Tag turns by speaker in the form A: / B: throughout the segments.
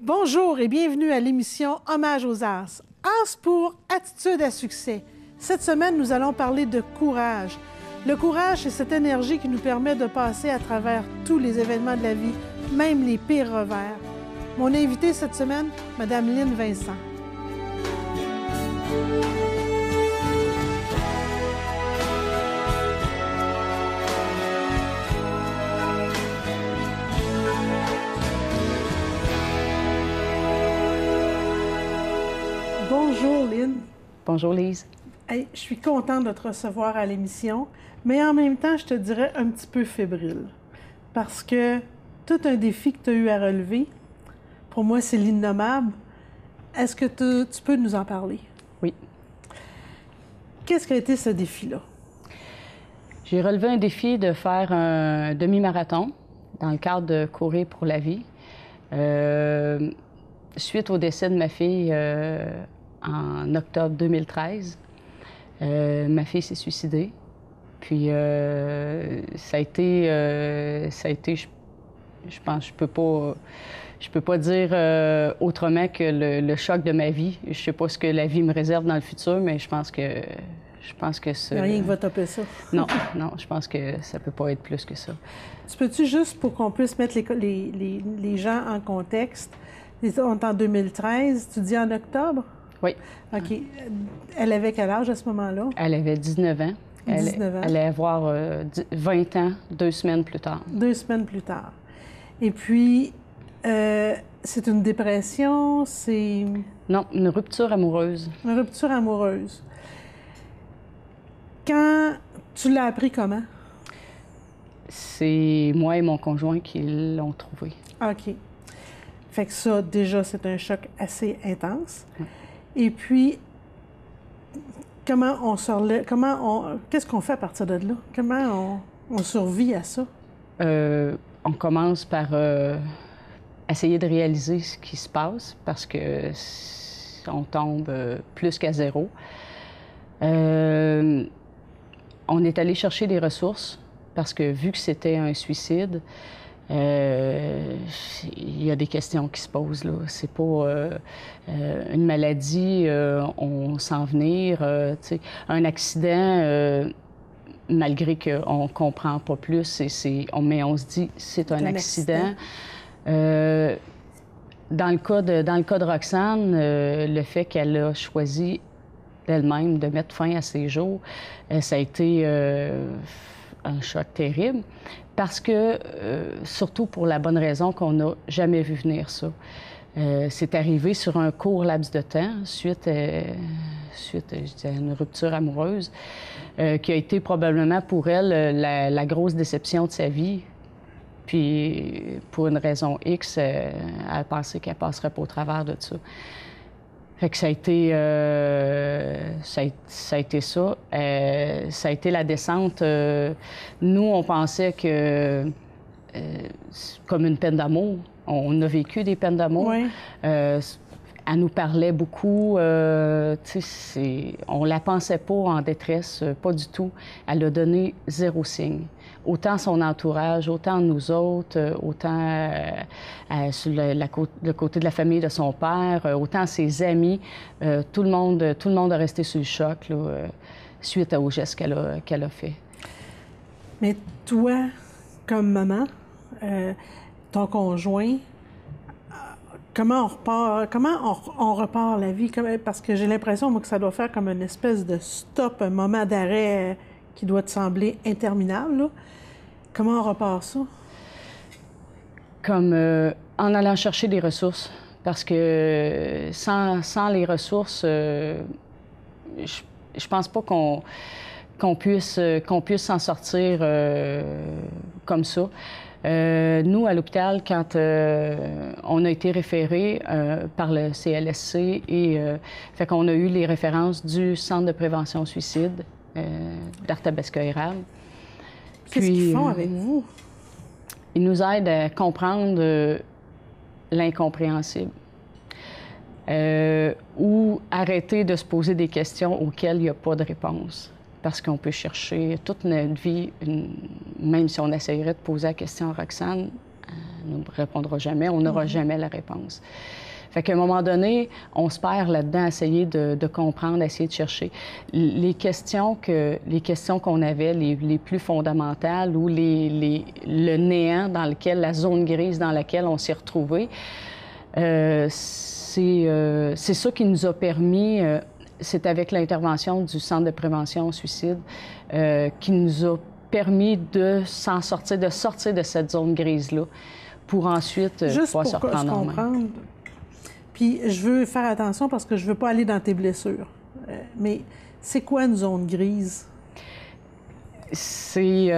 A: Bonjour et bienvenue à l'émission Hommage aux As. As pour attitude à succès. Cette semaine, nous allons parler de courage. Le courage, c'est cette énergie qui nous permet de passer à travers tous les événements de la vie, même les pires revers. Mon invitée cette semaine, Mme Lynne Vincent. Bonjour Lynne.
B: Bonjour Lise.
A: Hey, je suis contente de te recevoir à l'émission, mais en même temps, je te dirais un petit peu fébrile. Parce que tout un défi que tu as eu à relever, pour moi, c'est l'innommable. Est-ce que tu peux nous en parler?
B: Oui.
A: Qu'est-ce qu'a été ce défi-là?
B: J'ai relevé un défi de faire un demi-marathon dans le cadre de Courir pour la vie. Suite au décès de ma fille en octobre 2013, ma fille s'est suicidée. Puis ça a été, je pense, je peux pas dire autrement que le choc de ma vie. Je sais pas ce que la vie me réserve dans le futur, mais je pense que c'est...
A: Il n'y a rien qui va topper ça.
B: Non, je pense que ça peut pas être plus que ça.
A: Tu peux-tu, juste pour qu'on puisse mettre les gens en contexte, on est en 2013, tu dis en octobre?
B: Oui.
A: OK. Elle avait quel âge à ce moment-là?
B: Elle avait 19 ans.
A: 19 ans.
B: Elle allait avoir 20 ans 2 semaines plus tard.
A: 2 semaines plus tard. Et puis, c'est une dépression, c'est...
B: Non, une rupture amoureuse.
A: Une rupture amoureuse. Quand tu l'as appris comment?
B: C'est moi et mon conjoint qui l'ont trouvé.
A: OK. Fait que ça, déjà, c'est un choc assez intense.
B: Oui.
A: Et puis, comment on se relève, qu'est-ce qu'on fait à partir de là? Comment on survit à ça?
B: On commence par essayer de réaliser ce qui se passe parce que on tombe plus qu'à zéro. On est allé chercher des ressources parce que vu que c'était un suicide, il y a des questions qui se posent, là. C'est pas une maladie, on sent venir, tu sais. Un accident, malgré qu'on comprend pas plus, mais on se dit c'est un accident. Dans le cas de Roxane, le fait qu'elle a choisi d'elle-même de mettre fin à ses jours, ça a été un choc terrible. Parce que, surtout pour la bonne raison qu'on n'a jamais vu venir ça. C'est arrivé sur un court laps de temps, suite à une rupture amoureuse, qui a été probablement pour elle la grosse déception de sa vie. Puis, pour une raison X, elle pensait qu'elle passerait pas au travers de ça. Fait que ça a été ça. Ça a été la descente. Nous, on pensait que, comme une peine d'amour, on a vécu des peines d'amour.
A: Oui.
B: Elle nous parlait beaucoup. On la pensait pas en détresse, pas du tout. Elle a donné zéro signe. Autant son entourage, autant nous autres, autant sur le côté de la famille de son père, autant ses amis, tout le monde a resté sur le choc là, suite au geste qu'elle a fait.
A: Mais toi, comme maman, ton conjoint, comment on repart la vie? Parce que j'ai l'impression, moi, que ça doit faire comme une espèce de stop, un moment d'arrêt qui doit te sembler interminable, là. Comment on repart ça?
B: Comme en allant chercher des ressources. Parce que sans les ressources, je pense pas qu'on puisse s'en sortir comme ça. Nous, à l'hôpital, quand on a été référé par le CLSC, fait qu'on a eu les références du Centre de prévention suicide d'Arthabasca-Érable.
A: Qu'est-ce qu'ils font avec vous?
B: Ils nous aident à comprendre l'incompréhensible. Ou arrêter de se poser des questions auxquelles il n'y a pas de réponse. Parce qu'on peut chercher toute notre vie, même si on essayerait de poser la question à Roxane, ne nous répondra jamais, on n'aura jamais la réponse. Fait qu'à un moment donné, on se perd là-dedans à essayer de comprendre, à essayer de chercher. Les questions qu'on avait, les plus fondamentales, ou le néant dans lequel, la zone grise dans laquelle on s'est retrouvés, c'est ça qui nous a permis, c'est avec l'intervention du Centre de prévention au suicide, qui nous a permis de s'en sortir, de sortir de cette zone grise-là, pour ensuite pouvoir se reprendre en main.
A: Puis je veux faire attention parce que je veux pas aller dans tes blessures. Mais c'est quoi une zone grise?
B: C'est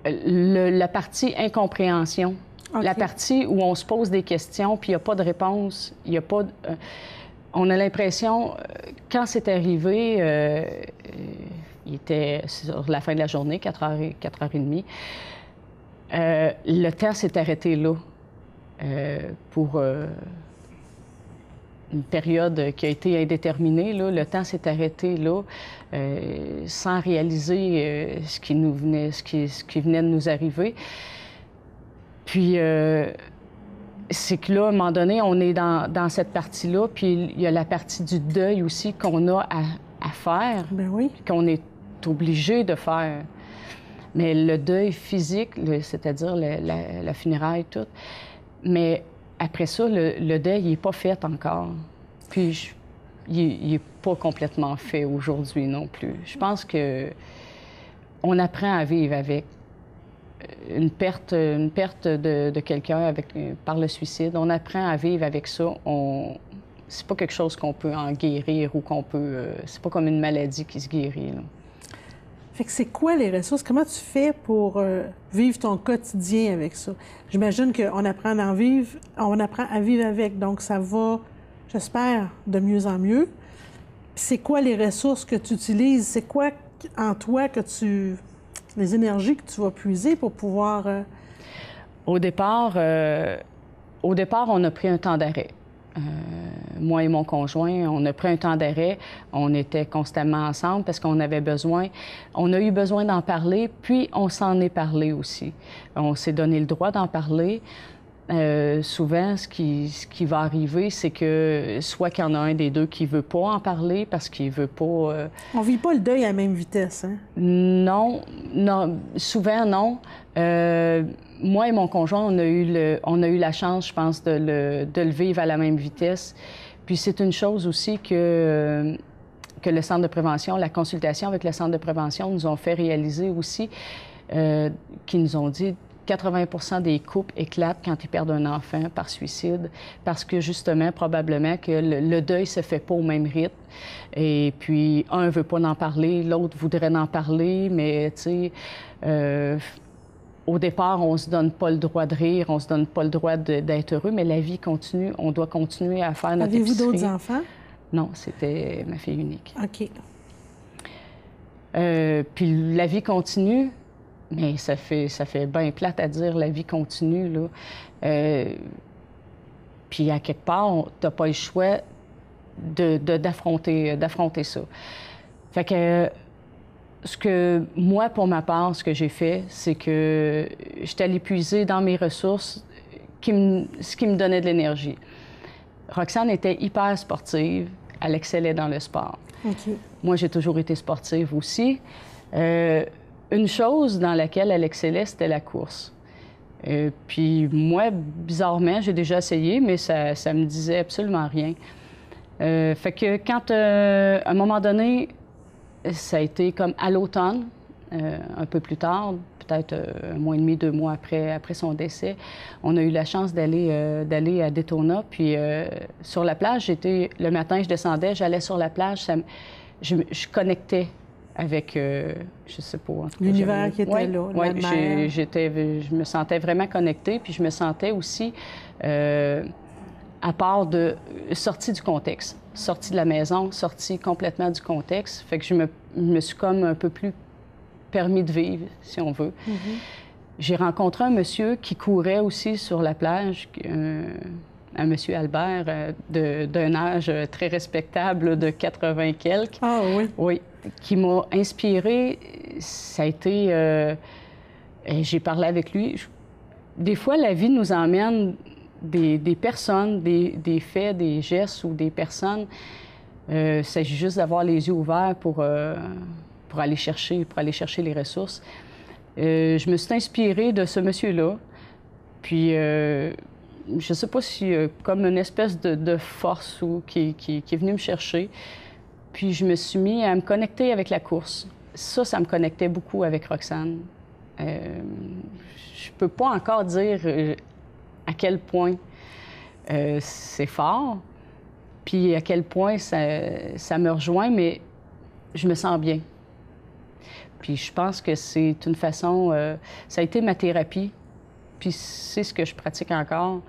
B: la partie incompréhension. Okay. La partie où on se pose des questions, puis il n'y a pas de réponse. Il y a pas on a l'impression, quand c'est arrivé, il était sur la fin de la journée, 4h, 4h30, le temps s'est arrêté là. Pour une période qui a été indéterminée, là, le temps s'est arrêté là, sans réaliser ce qui venait de nous arriver. Puis, c'est que là, à un moment donné, on est dans cette partie-là, puis il y a la partie du deuil aussi qu'on a à faire,
A: ben oui,
B: qu'on est obligé de faire. Mais le deuil physique, c'est-à-dire la funéraille, tout. Mais après ça, le deuil, il n'est pas fait encore. Puis, il n'est pas complètement fait aujourd'hui non plus. Je pense qu'on apprend à vivre avec une perte de quelqu'un par le suicide. On apprend à vivre avec ça. C'est pas quelque chose qu'on peut en guérir ou qu'on peut... c'est pas comme une maladie qui se guérit, là.
A: Fait que c'est quoi les ressources? Comment tu fais pour vivre ton quotidien avec ça? J'imagine qu'on apprend à en vivre, on apprend à vivre avec, donc ça va, j'espère, de mieux en mieux. Puis c'est quoi les ressources que tu utilises? C'est quoi en toi les énergies que tu vas puiser pour pouvoir...
B: Au départ, on a pris un temps d'arrêt. Moi et mon conjoint, on a pris un temps d'arrêt. On était constamment ensemble parce qu'on avait besoin... On a eu besoin d'en parler, puis on s'en est parlé aussi. On s'est donné le droit d'en parler. Souvent, ce qui va arriver, c'est que soit qu'il y en a un des deux qui ne veut pas en parler parce qu'il ne veut pas...
A: On ne vit pas le deuil à la même vitesse, hein?
B: Non, souvent non. Moi et mon conjoint, on a eu la chance, je pense, de le vivre à la même vitesse. Puis c'est une chose aussi que le Centre de prévention, la consultation avec le Centre de prévention nous ont fait réaliser aussi, qui nous ont dit 80 des couples éclatent quand ils perdent un enfant par suicide parce que, justement, probablement que le deuil se fait pas au même rythme. Et puis, un veut pas en parler, l'autre voudrait en parler, mais, tu sais... au départ, on se donne pas le droit de rire, on se donne pas le droit d'être heureux, mais la vie continue. On doit continuer à faire notre épicerie.
A: Avez-vous d'autres enfants?
B: Non, c'était ma fille unique.
A: OK.
B: Puis la vie continue, mais ça fait bien plate à dire, la vie continue, là. Puis à quelque part, t'as pas le choix d'affronter ça. Fait que... moi, pour ma part, ce que j'ai fait, c'est que j'étais allée puiser dans mes ressources ce qui me donnait de l'énergie. Roxane était hyper sportive. Elle excellait dans le sport.
A: Okay.
B: Moi, j'ai toujours été sportive aussi. Une chose dans laquelle elle excellait, c'était la course. Puis moi, bizarrement, j'ai déjà essayé, mais ça me disait absolument rien. Fait que quand, à un moment donné, ça a été comme à l'automne, un peu plus tard, peut-être un mois et demi, 2 mois après son décès, on a eu la chance d'aller à Daytona. Puis sur la plage, le matin, je descendais, j'allais sur la plage, je connectais avec, je sais pas...
A: L'univers qui était là,
B: oui,
A: la mer.
B: Je me sentais vraiment connectée, puis je me sentais aussi, à part sortie du contexte, sortie de la maison, sortie complètement du contexte. Fait que je me suis comme un peu plus permis de vivre, si on veut. Mm-hmm. J'ai rencontré un monsieur qui courait aussi sur la plage, un monsieur Albert, d'un âge très respectable, de 80 quelques.
A: Ah oui?
B: Oui, qui m'a inspirée. Ça a été... j'ai parlé avec lui. des fois, la vie nous emmène des personnes, des faits, des gestes ou des personnes. Il s'agit juste d'avoir les yeux ouverts pour aller chercher les ressources. Je me suis inspirée de ce monsieur-là. Puis, je ne sais pas si, comme une espèce de force qui est venue me chercher. Puis, je me suis mis à me connecter avec la course. Ça me connectait beaucoup avec Roxane. Je ne peux pas encore dire à quel point c'est fort, puis à quel point ça me rejoint, mais je me sens bien. Puis je pense que c'est une façon... ça a été ma thérapie, puis c'est ce que je pratique encore.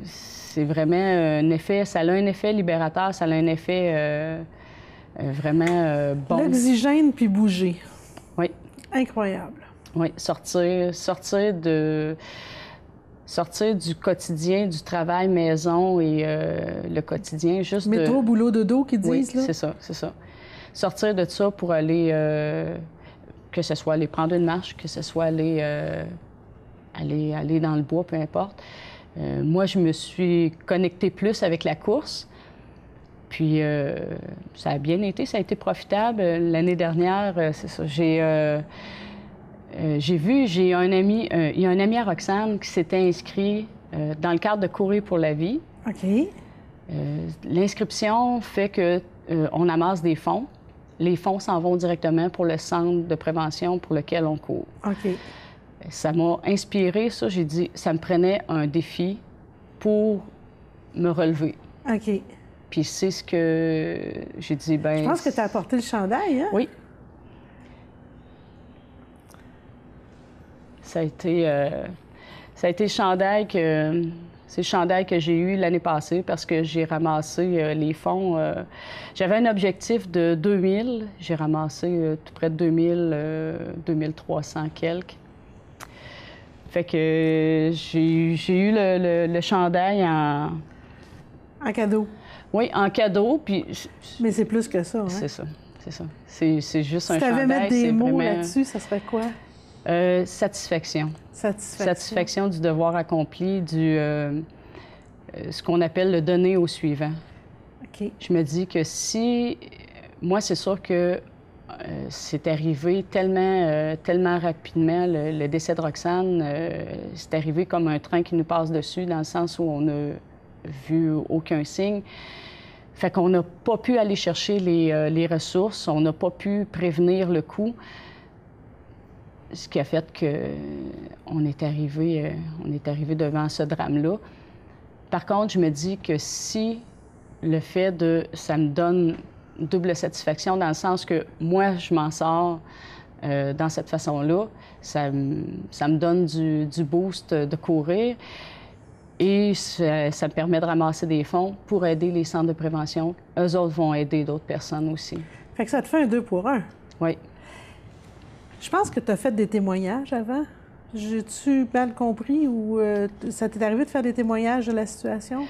B: C'est vraiment un effet... Ça a un effet libérateur, ça a un effet vraiment bon.
A: L'oxygène puis bouger.
B: Oui.
A: Incroyable.
B: Oui, sortir du quotidien, du travail maison et le quotidien, juste
A: Métro, boulot, dodo, qu'ils disent,
B: oui,
A: là?
B: c'est ça, c'est ça. Sortir de ça pour aller, que ce soit aller prendre une marche, que ce soit aller dans le bois, peu importe. Moi, je me suis connectée plus avec la course. Puis, ça a bien été, ça a été profitable. L'année dernière, c'est ça, j'ai un ami, il y a un ami à Roxane qui s'était inscrit dans le cadre de Courir pour la vie.
A: OK.
B: L'inscription fait qu'on amasse des fonds. Les fonds s'en vont directement pour le centre de prévention pour lequel on court.
A: OK.
B: Ça m'a inspiré, ça. J'ai dit, ça me prenait un défi pour me relever.
A: OK.
B: Puis c'est ce que j'ai dit, bien...
A: Je pense que tu as apporté le chandail, hein?
B: Oui. Ça a été le chandail c'est le chandail que j'ai eu l'année passée parce que j'ai ramassé les fonds. J'avais un objectif de 2000. J'ai ramassé tout près de 2300 quelques. Fait que j'ai eu le chandail en...
A: En cadeau.
B: Oui, en cadeau. Puis...
A: Mais c'est plus que ça, hein?
B: C'est ça, c'est ça. C'est juste un chandail.
A: Si tu avais mettre des mots
B: vraiment...
A: là-dessus, ça serait quoi?
B: Satisfaction.
A: Satisfaction.
B: Satisfaction du devoir accompli, ce qu'on appelle le donner au suivant.
A: OK.
B: Je me dis que si... Moi, c'est sûr que c'est arrivé tellement rapidement, le décès de Roxane, c'est arrivé comme un train qui nous passe dessus, dans le sens où on n'a vu aucun signe. Fait qu'on n'a pas pu aller chercher les ressources, on n'a pas pu prévenir le coup. Ce qui a fait qu'on est arrivé devant ce drame-là. Par contre, je me dis que si le fait ça me donne double satisfaction dans le sens que moi, je m'en sors dans cette façon-là, ça me donne du boost de courir et ça me permet de ramasser des fonds pour aider les centres de prévention. Eux autres vont aider d'autres personnes aussi.
A: Fait que ça te fait un 2 pour 1.
B: Oui.
A: Je pense que tu as fait des témoignages avant. J'ai-tu mal compris ou ça t'est arrivé de faire des témoignages de la situation?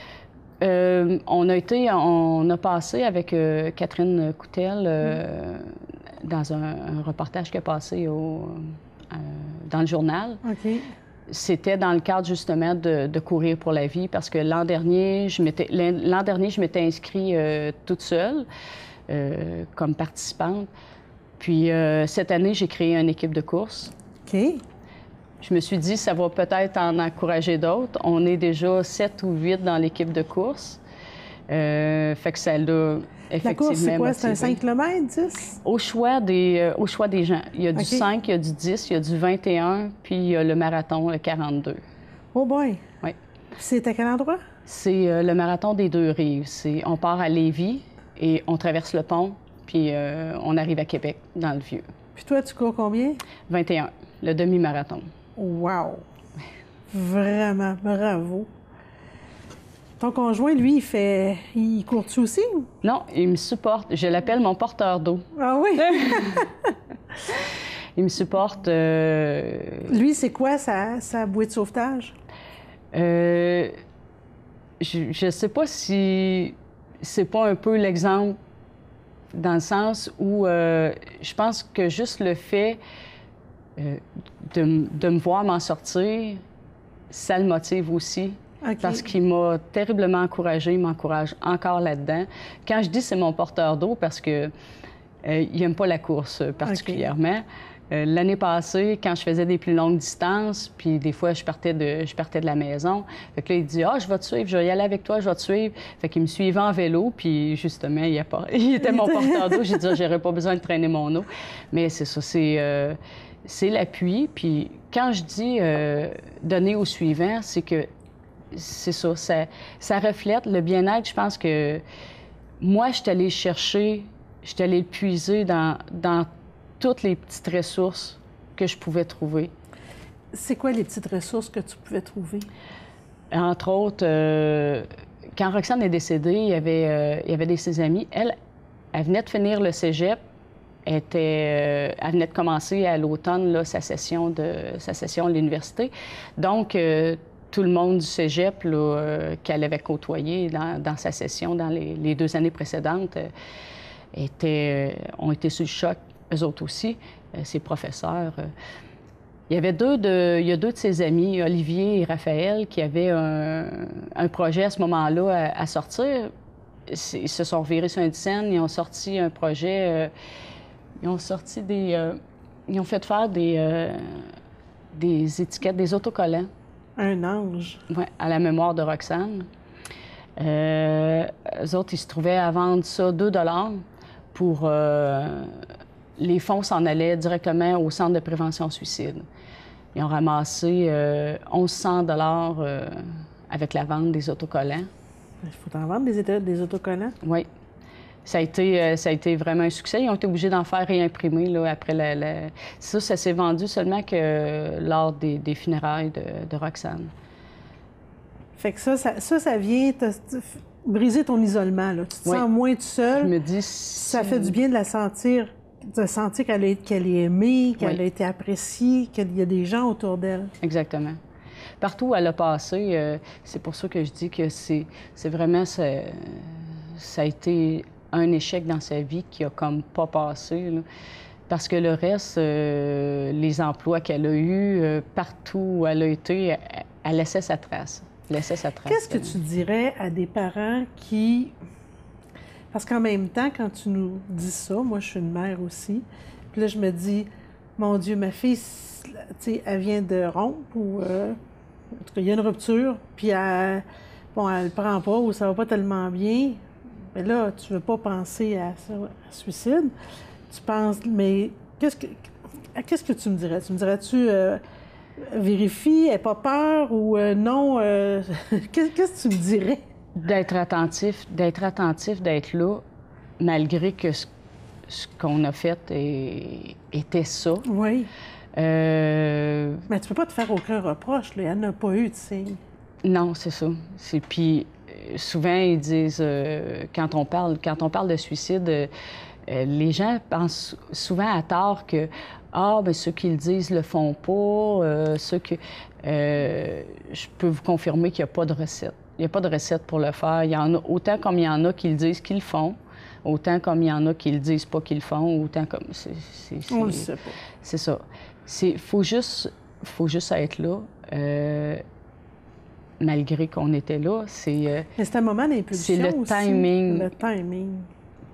B: On a passé avec Catherine Coutel dans un reportage qui a passé dans le journal.
A: OK.
B: C'était dans le cadre justement de Courir pour la vie parce que l'an dernier, je m'étais inscrite toute seule comme participante. Puis cette année, j'ai créé une équipe de course.
A: OK.
B: Je me suis dit, ça va peut-être en encourager d'autres. On est déjà 7 ou 8 dans l'équipe de course. Fait que ça l'a effectivement
A: La course, c'est quoi? C'est un 5
B: motivé.
A: km, 10?
B: Au choix des gens. Il y a du
A: OK.
B: 5, il y a du 10, il y a du 21, puis il y a le marathon, le 42.
A: Oh boy!
B: Oui.
A: C'est à quel endroit?
B: C'est le marathon des deux rives. On part à Lévis et on traverse le pont, puis on arrive à Québec, dans le Vieux.
A: Puis toi, tu cours combien?
B: 21, le demi-marathon.
A: Wow! Vraiment, bravo. Ton conjoint, lui, il court-tu aussi?
B: Non, il me supporte. Je l'appelle mon porteur d'eau.
A: Ah oui?
B: Il me supporte.
A: Lui, c'est quoi sa bouée de sauvetage?
B: Je ne sais pas si c'est pas un peu l'exemple dans le sens où je pense que juste le fait de me voir m'en sortir, ça le motive aussi.
A: OK.
B: Parce qu'il m'a terriblement encouragée, il m'encourage encore là-dedans. Quand je dis c'est mon porteur d'eau, parce que il n'aime pas la course particulièrement. Okay. L'année passée, quand je faisais des plus longues distances, puis des fois, je partais de la maison, fait que là, il dit « Ah, je vais te suivre, je vais y aller avec toi, je vais te suivre. » Fait qu'il me suivait en vélo, puis justement, il était mon porteur d'eau. J'ai dit « J'aurais pas besoin de traîner mon eau. » Mais c'est ça, c'est l'appui. Puis quand je dis donner au suivant, c'est que c'est ça reflète le bien-être. Je pense que moi, je suis allée chercher, je suis allée le puiser dans toutes les petites ressources que je pouvais trouver.
A: C'est quoi les petites ressources que tu pouvais trouver?
B: Entre autres, quand Roxane est décédée, il y avait de ses amis. Elle venait de finir le cégep. Elle venait de commencer à l'automne sa session à l'université. Donc, tout le monde du cégep qu'elle avait côtoyé dans sa session dans les 2 années précédentes ont été sous le choc, eux autres aussi, ses professeurs. Il y a deux de ses amis, Olivier et Raphaël, qui avaient un projet à ce moment-là à sortir. Ils se sont revirés sur une scène, ils ont sorti un projet, ils ont fait faire des étiquettes, des autocollants.
A: Un ange.
B: Oui, à la mémoire de Roxane. Eux autres, ils se trouvaient à vendre ça 2 $ pour... les fonds s'en allaient directement au Centre de prévention suicide. Ils ont ramassé 1 100 $ avec la vente des autocollants.
A: Il faut en vendre des autocollants?
B: Oui. Ça a été vraiment un succès. Ils ont été obligés d'en faire réimprimer après Ça s'est vendu seulement que lors des funérailles de Roxane.
A: Fait que ça vient briser ton isolement, là. Tu te sens moins tout seul.
B: Je me dis...
A: Ça fait du bien de sentir qu'elle est aimée, qu'elle a été appréciée, qu'il y a des gens autour d'elle.
B: Exactement. Partout où elle a passé, c'est pour ça que je dis que c'est vraiment... Ça a été un échec dans sa vie qui a comme pas passé, là. Parce que le reste, les emplois qu'elle a eus, partout où elle a été, elle laissait sa trace.
A: Qu'est-ce que tu dirais à des parents qui... Parce qu'en même temps, quand tu nous dis ça, moi, je suis une mère aussi, puis là, je me dis, mon Dieu, ma fille, tu sais, elle vient de rompre ou... en tout cas, il y a une rupture, puis elle le prend pas ou ça va pas tellement bien. Mais là, tu veux pas penser à ça, à suicide. Tu penses, mais qu'est-ce que tu me dirais? Tu me dirais-tu... vérifie, n'aie pas peur ou non? Qu'est-ce que tu me dirais?
B: D'être attentif, d'être là, malgré que ce qu'on a fait était ça.
A: Oui. Mais tu peux pas te faire aucun reproche, là. Elle n'a pas eu de signe.
B: Non, c'est ça. Puis souvent, ils disent, quand on parle de suicide, les gens pensent souvent à tort que bien, ceux qui le disent le font pas, je peux vous confirmer qu'il n'y a pas de recette. Il n'y a pas de recette pour le faire. Il y en a autant comme il y en a qui le disent qu'ils le font, autant comme il y en a qui le disent pas qu'ils le font, autant comme...
A: On le sait pas.
B: C'est ça. Faut juste être là, malgré qu'on était là.
A: Mais c'est un moment d'impulsion
B: c'est le
A: aussi.
B: timing.
A: Le timing.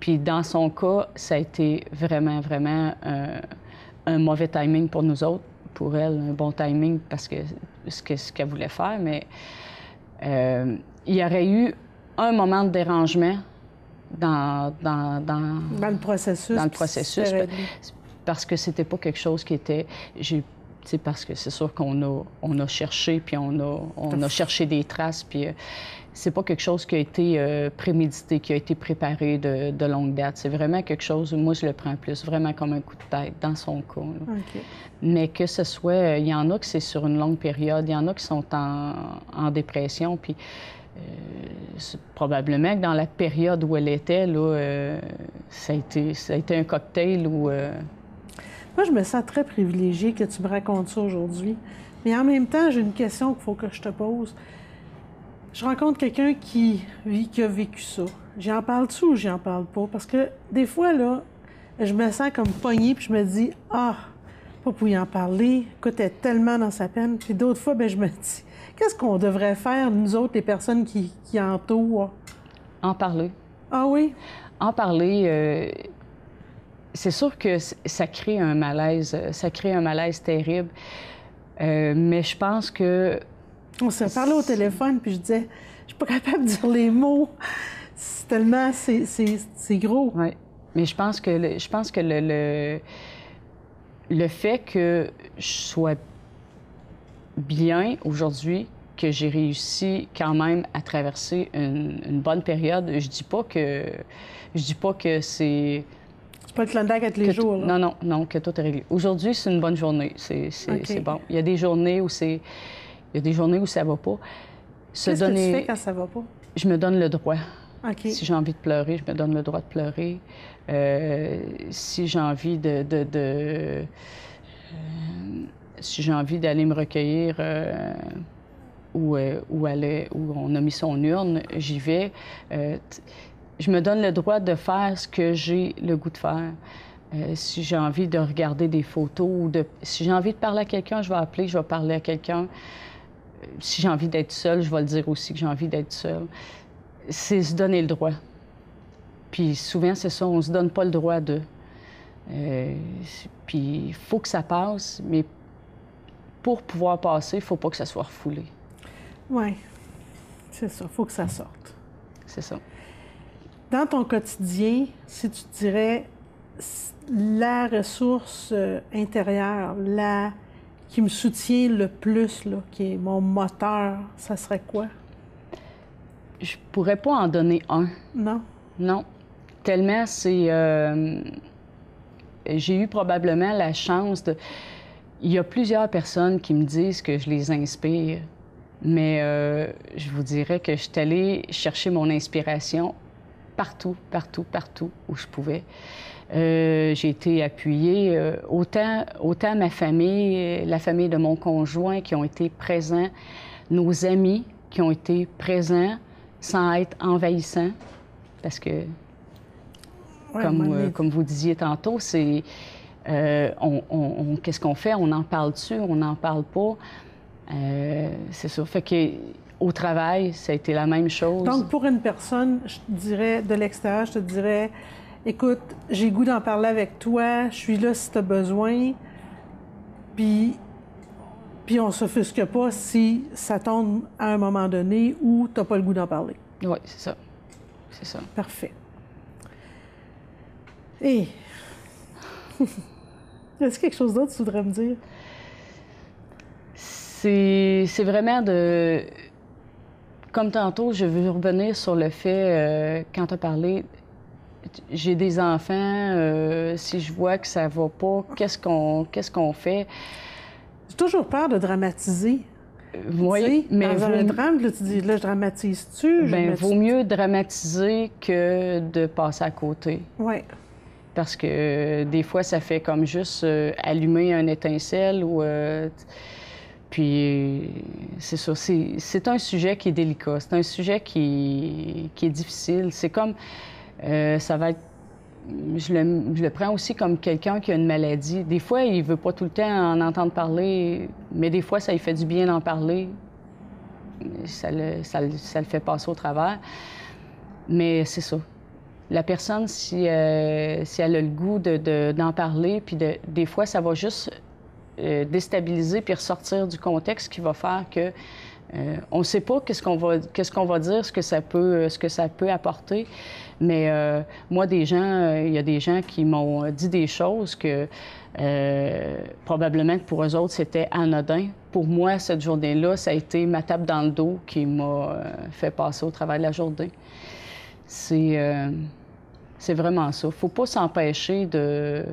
B: Puis dans son cas, ça a été vraiment, vraiment un mauvais timing pour nous autres. Pour elle, un bon timing parce que ce qu'elle voulait faire, mais il y aurait eu un moment de dérangement dans
A: le processus.
B: Dans le processus, parce que c'était pas quelque chose qui était... parce que c'est sûr qu'on a cherché, puis on a cherché des traces, puis c'est pas quelque chose qui a été prémédité, qui a été préparé de longue date. C'est vraiment quelque chose où moi, je le prends plus, vraiment comme un coup de tête, dans son cas.
A: OK.
B: Mais que ce soit... Il y en a que c'est sur une longue période, il y en a qui sont en dépression, puis probablement que dans la période où elle était, là, ça a été un cocktail où...
A: Moi, je me sens très privilégiée que tu me racontes ça aujourd'hui. Mais en même temps, j'ai une question qu'il faut que je te pose. Je rencontre quelqu'un qui a vécu ça. J'en parle-tu ou j'en parle pas? Parce que des fois, là, je me sens comme poignée puis je me dis, pas pour y en parler. Écoute, elle est tellement dans sa peine. Puis d'autres fois, ben je me dis, qu'est-ce qu'on devrait faire, nous autres, les personnes qui entourent?
B: En parler.
A: Ah oui?
B: En parler, c'est sûr que ça crée un malaise terrible. Mais je pense que...
A: On s'est parlé au téléphone, puis je disais, je suis pas capable de dire les mots. C'est tellement... C'est gros.
B: Oui. Mais je pense que le fait que je sois bien aujourd'hui, que j'ai réussi quand même à traverser une bonne période, je dis pas que c'est...
A: C'est pas le Klondike à tous les jours, là.
B: Non, que tout est réglé. Aujourd'hui, c'est une bonne journée. C'est bon. Il y a des journées où ça va pas.
A: Qu'est-ce que tu fais quand ça va pas?
B: Je me donne le droit.
A: Okay.
B: Si j'ai envie de pleurer, je me donne le droit de pleurer. Si j'ai envie si j'ai envie d'aller me recueillir où on a mis son urne, j'y vais. Je me donne le droit de faire ce que j'ai le goût de faire. Si j'ai envie de regarder des photos, si j'ai envie de parler à quelqu'un, je vais parler à quelqu'un. Si j'ai envie d'être seule, je vais le dire aussi que j'ai envie d'être seule. C'est se donner le droit. Puis souvent, c'est ça, on se donne pas le droit de. Puis il faut que ça passe, mais pour pouvoir passer, il faut pas que ça soit refoulé.
A: Oui, c'est ça, il faut que ça sorte.
B: C'est ça.
A: Dans ton quotidien, si tu dirais la ressource intérieure, qui me soutient le plus, là, qui est mon moteur, ça serait quoi?
B: Je pourrais pas en donner un.
A: Non?
B: Non. Tellement c'est... j'ai eu probablement la chance de... Il y a plusieurs personnes qui me disent que je les inspire, mais je vous dirais que je suis allée chercher mon inspiration partout où je pouvais. J'ai été appuyée, autant ma famille, la famille de mon conjoint qui ont été présents, nos amis qui ont été présents sans être envahissants, parce que, comme vous disiez tantôt, c'est... qu'est-ce qu'on fait? On en parle-tu? On n'en parle pas? C'est ça. Fait que au travail, ça a été la même chose.
A: Donc, pour une personne, je te dirais, de l'extérieur, je te dirais, écoute, j'ai le goût d'en parler avec toi, je suis là si tu as besoin, puis on ne s'offusque pas si ça tombe à un moment donné où tu n'as pas le goût d'en parler.
B: Oui, c'est ça. C'est ça.
A: Parfait. Et... Est-ce quelque chose d'autre que tu voudrais me dire?
B: C'est vraiment de... Comme tantôt, je veux revenir sur le fait, quand tu as parlé, j'ai des enfants, si je vois que ça va pas, qu'est-ce qu'on fait?
A: J'ai toujours peur de dramatiser.
B: Oui, mais...
A: Dans un drame, là, tu dis, là, je dramatise-tu?
B: Bien, vaut mieux dramatiser que de passer à côté.
A: Oui.
B: Parce que des fois, ça fait comme juste allumer un étincelle ou... puis, c'est ça. C'est un sujet qui est délicat. C'est un sujet qui est difficile. C'est comme... ça va être... Je le prends aussi comme quelqu'un qui a une maladie. Des fois, il veut pas tout le temps en entendre parler, mais des fois, ça lui fait du bien d'en parler. Ça le fait passer au travers. Mais c'est ça. La personne, si elle a le goût d'en parler, puis des fois, ça va juste déstabiliser puis ressortir du contexte qui va faire que on ne sait pas qu'est-ce qu'on va dire, ce que ça peut apporter. Mais moi, il y a des gens qui m'ont dit des choses que probablement que pour eux autres, c'était anodin. Pour moi, cette journée-là, ça a été ma tape dans le dos qui m'a fait passer au travers de la journée. C'est vraiment ça. Faut pas s'empêcher de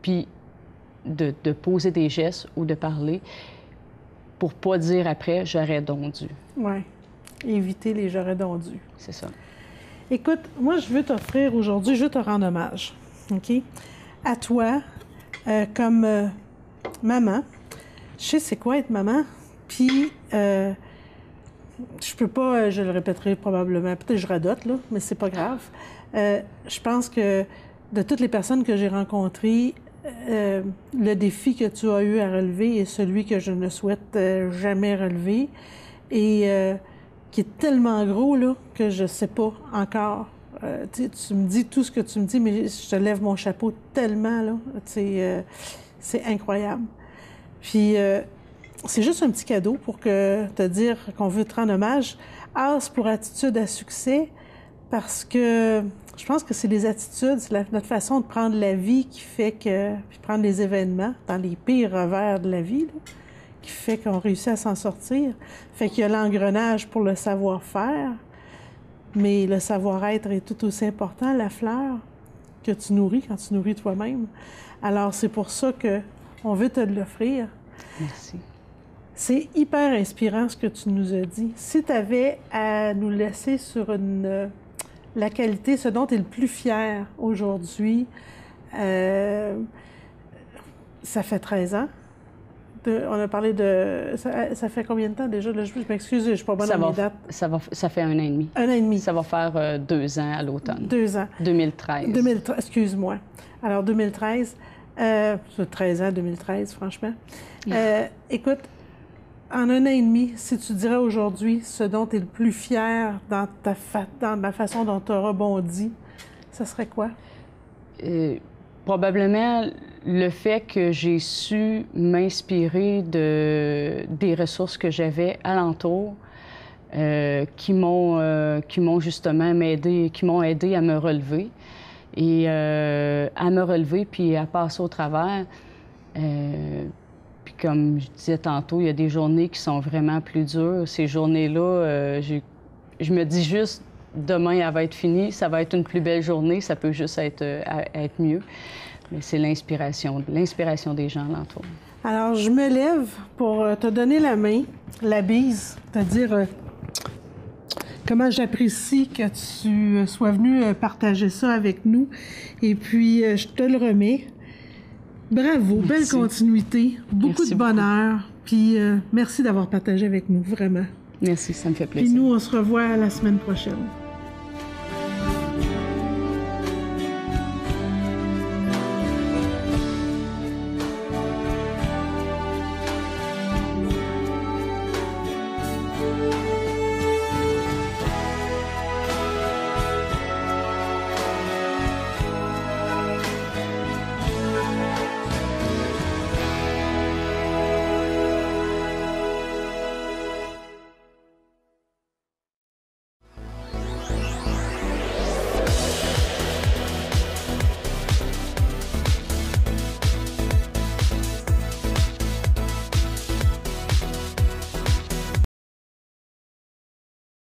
B: puis de poser des gestes ou de parler pour pas dire après « j'aurais donc dû ».
A: Oui. Éviter les « j'aurais donc dû ».
B: C'est ça.
A: Écoute, moi, je veux t'offrir aujourd'hui, je veux te rendre hommage, OK? À toi, comme maman. Je sais c'est quoi être maman, puis je peux pas, je le répéterai probablement, peut-être que je radote, là, mais c'est pas grave. Je pense que de toutes les personnes que j'ai rencontrées, le défi que tu as eu à relever est celui que je ne souhaite jamais relever et qui est tellement gros là, que je ne sais pas encore. Tu me dis tout ce que tu me dis, mais je te lève mon chapeau tellement, là. C'est incroyable. Puis, c'est juste un petit cadeau pour te dire qu'on veut te rendre hommage. As pour attitude à succès, parce que je pense que c'est les attitudes, c'est notre façon de prendre la vie qui fait que... puis prendre les événements dans les pires revers de la vie, là, qui fait qu'on réussit à s'en sortir. Fait qu'il y a l'engrenage pour le savoir-faire, mais le savoir-être est tout aussi important, la fleur, que tu nourris quand tu nourris toi-même. Alors, c'est pour ça qu'on veut te l'offrir.
B: Merci.
A: C'est hyper inspirant ce que tu nous as dit. Si tu avais à nous laisser sur la qualité, ce dont tu es le plus fier aujourd'hui, ça fait 13 ans. On a parlé de... Ça fait combien de temps déjà? Là, je m'excuse, je ne suis pas bonne dans les dates.
B: Ça fait 1 an et demi.
A: 1 an et demi.
B: Ça va faire 2 ans à l'automne.
A: 2 ans.
B: 2013.
A: Excuse-moi. Alors, 2013. 13 ans, 2013, franchement. Écoute, en 1 an et demi, si tu dirais aujourd'hui ce dont tu es le plus fier dans la façon dont tu as rebondi, ça serait quoi?
B: Probablement le fait que j'ai su m'inspirer des ressources que j'avais alentour, qui m'ont justement aidé à me relever et à me relever puis à passer au travers. Puis comme je disais tantôt, il y a des journées qui sont vraiment plus dures. Ces journées-là, je me dis juste, demain, elle va être finie, ça va être une plus belle journée, ça peut juste être mieux. Mais c'est l'inspiration des gens alentour.
A: Alors, je me lève pour te donner la main, la bise, te dire comment j'apprécie que tu sois venu partager ça avec nous. Et puis, je te le remets. Bravo,
B: merci.
A: Belle continuité, beaucoup de bonheur. Puis, merci d'avoir partagé avec nous, vraiment.
B: Merci, ça me fait plaisir.
A: Puis nous, on se revoit la semaine prochaine.